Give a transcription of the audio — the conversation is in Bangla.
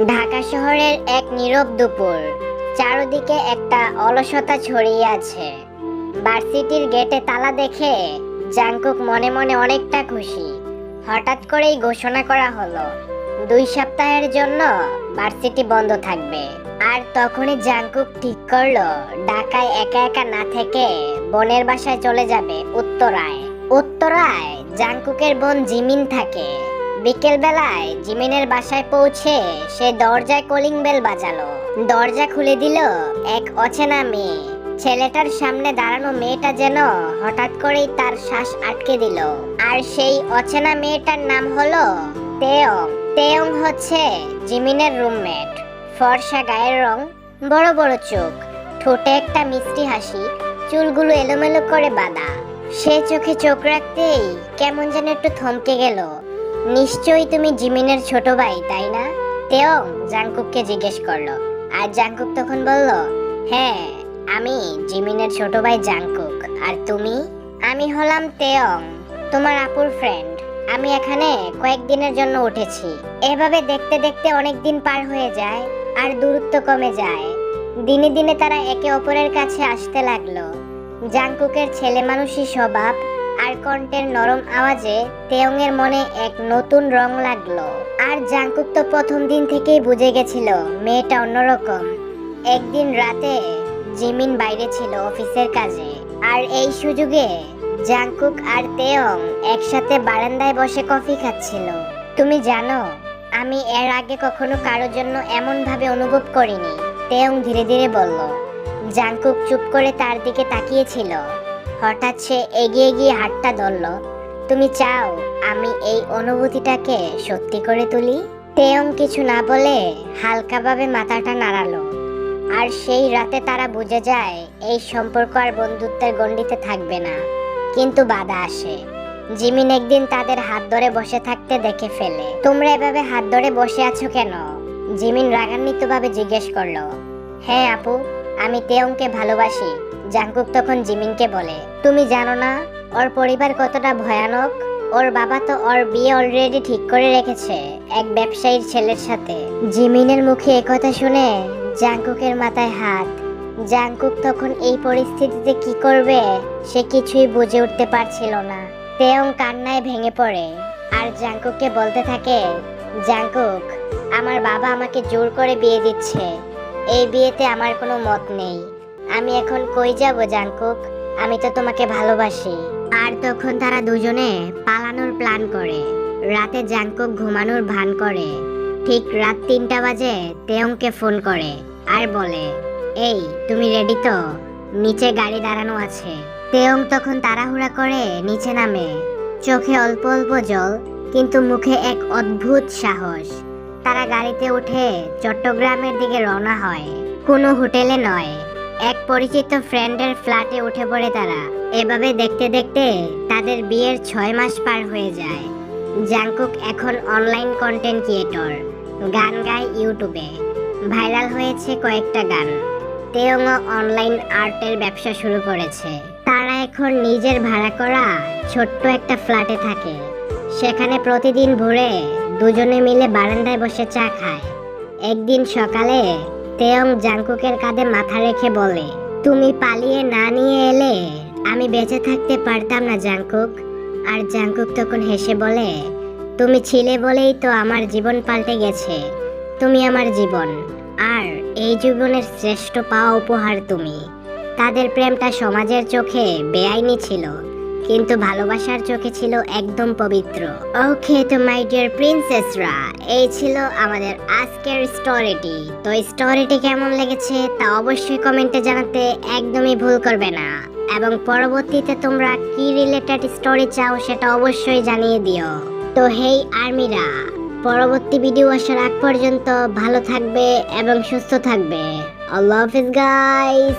ঢাকা শহরের এক নীরব দুপুর। চারদিকে একটা অলসতা ছড়িয়ে আছে। ভার্সিটির গেটে তালা দেখে জাংকুক মনে মনে অনেকটা খুশি। হঠাৎ করেই ঘোষণা করা হলো 2 সপ্তাহের জন্য ভার্সিটি বন্ধ থাকবে। আর তখনই জাংকুক ঠিক করলো ঢাকায় একা একা না থেকে বোনের বাসায় চলে যাবে উত্তরায়। উত্তরায় জাংকুকের বোন জিমিন থাকে। বিকেল বেলায় জিমিনের বাসায় পৌঁছে সে দরজায় কলিং বেল বাজালো। দরজা খুলে দিল এক অচেনা মেয়ে। ছেলেটার সামনে দাঁড়ানো মেয়েটা যেন হঠাৎ করেই তার শ্বাস আটকে দিল। আর সেই অচেনা মেয়েটার নাম হলো তেয়ং। তেয়ং হচ্ছে জিমিনের রুমমেট। ফর্সা গায়ের রং, বড় বড় চোখ, ঠোঁটে একটা মিষ্টি হাসি, চুলগুলো এলোমেলো করে বাঁধা। সে চোখে চোখ রাখতেই কেমন যেন একটু থমকে গেল। নিশ্চয়ই তুমি জিমিনের ছোট ভাই, তাই না? তেয়ং জাংকুককে জিজ্ঞেস করলো। আর জাংকুক তখন বলল, হ্যাঁ, আমি জিমিনের ছোট ভাই জাংকুক। আর তুমি? আমি হলাম তেয়ং, তোমার আপুর ফ্রেন্ড। আমি এখানে কয়েকদিনের জন্য উঠেছি। এভাবে দেখতে দেখতে অনেক দিন পার হয়ে যায় আর দূরত্ব কমে যায়। দিনে দিনে তারা একে অপরের কাছে আসতে লাগলো। জাংকুকের ছেলে মানুষই স্বভাব আর কণ্ঠের নরম আওয়াজে তেয়ং এর মনে এক নতুন রং লাগলো। আর জাংকুক তো প্রথম দিন থেকেই বুঝে গেছিল মেয়েটা অন্যরকম। একদিন রাতে জিমিন বাইরে ছিল অফিসের কাজে। আর এই সুযোগে জাংকুক আর তেয়ং একসাথে বারান্দায় বসে কফি খাচ্ছিল। তুমি জানো, আমি এর আগে কখনো কারোর জন্য এমন ভাবে অনুভব করিনি, তেয়ং ধীরে ধীরে বলল। জাংকুক চুপ করে তার দিকে তাকিয়েছিল। হঠাৎ সে এগিয়ে গিয়ে হাতটা ধরল। তুমি চাও আমি এই অনুভূতিটাকে সত্যি করে তুলি? তেয়ং কিছু না বলে হালকাভাবে মাথাটা নাড়ালো। আর সেই রাতে তারা বুঝে যায় এই সম্পর্ক আর বন্ধুত্বের গণ্ডিতে থাকবে না। কিন্তু বাধা আসে। জিমিন একদিন তাদের হাত ধরে বসে থাকতে দেখে ফেলে। তোমরা এভাবে হাত ধরে বসে আছো কেন? জিমিন রাগান্বিতভাবে জিজ্ঞেস করলো। হ্যাঁ আপু, আমি তেয়ংকে ভালোবাসি। জাংকুক তখন জিমিনকে বলে, তুমি জানো না ওর পরিবার কতটা ভয়ানক? ওর বাবা তো ওর বিয়ে অলরেডি ঠিক করে রেখেছে এক ব্যবসায়ীর ছেলের সাথে। জিমিনের মুখে একথা শুনে জাংকুকের মাথায় হাত। জাংকুক তখন এই পরিস্থিতিতে কি করবে সে কিছুই বুঝে উঠতে পারছিল না। তেয়ং কান্নায় ভেঙে পড়ে আর জাংকুককে বলতে থাকে, জাংকুক, আমার বাবা আমাকে জোর করে বিয়ে দিচ্ছে। এই বিয়েতে আমার কোনো মত নেই। আমি এখন কই যাব জাংকুক? আমি তো তোমাকে ভালোবাসি। আর তখন তারা দুজনে পালানোর প্ল্যান করে। রাতে জাংকুক ঘুমানোর ভান করে। ঠিক রাত 3টা বাজে তেয়ংকে ফোন করে আর বলে, এই তুমি রেডি তো? নিচে গাড়ি দাঁড়ানো আছে। তেয়ং তখন তাড়াহুড়া করে নিচে নামে। চোখে অল্প অল্প জল, কিন্তু মুখে এক অদ্ভুত সাহস। তারা গাড়িতে উঠে চট্টগ্রামের দিকে রওনা হয়। কোনো হোটেলে নয়, এক পরিচিত ফ্রেন্ডের ফ্ল্যাটে উঠে পড়ে তারা। এভাবে দেখতে দেখতে তাদের বিয়ের 6 মাস পার হয়ে যায়। জাংকুক এখন অনলাইন কন্টেন্ট ক্রিয়েটর, গান গায় ইউটিউবে। ভাইরাল হয়েছে কয়েকটা গান। তেয়ংও অনলাইন আর্টের ব্যবসা শুরু করেছে। তারা এখন নিজের ভাড়া করা ছোট্ট একটা ফ্ল্যাটে থাকে। সেখানে প্রতিদিন ভোরে দুজনে মিলে বারান্দায় বসে চা খায়। একদিন সকালে তেয়ং জাংকুকের কাঁধে মাথা রেখে বলে, তুমি পালিয়ে না নিয়ে এলে আমি বেঁচে থাকতে পারতাম না জাংকুক। আর জাংকুক তখন হেসে বলে, তুমি ছিলে বলেই তো আমার জীবন পাল্টে গেছে। তুমি আমার জীবন, আর এই জীবনের শ্রেষ্ঠ পাওয়া উপহার তুমি। তাদের প্রেমটা সমাজের চোখে বেআইনি ছিল, কিন্তু ভালোবাসার চোখে ছিল একদম পবিত্র। ওকে তো মাই ডিয়ার প্রিন্সেসরা, এই ছিল আমাদের আজকের স্টোরিটি। তো স্টোরিটি কেমন লেগেছে তা অবশ্যই কমেন্টে জানাতে একদমই ভুল করবে না। এবং পরবর্তীতে তোমরা কি রিলেটেড স্টোরি চাও সেটা অবশ্যই জানিয়ে দিও। তো হেই আর্মিরা, পরবর্তী ভিডিও আসার আগ পর্যন্ত ভালো থাকবে এবং সুস্থ থাকবে। আল্লাহ হাফেজ গাইস।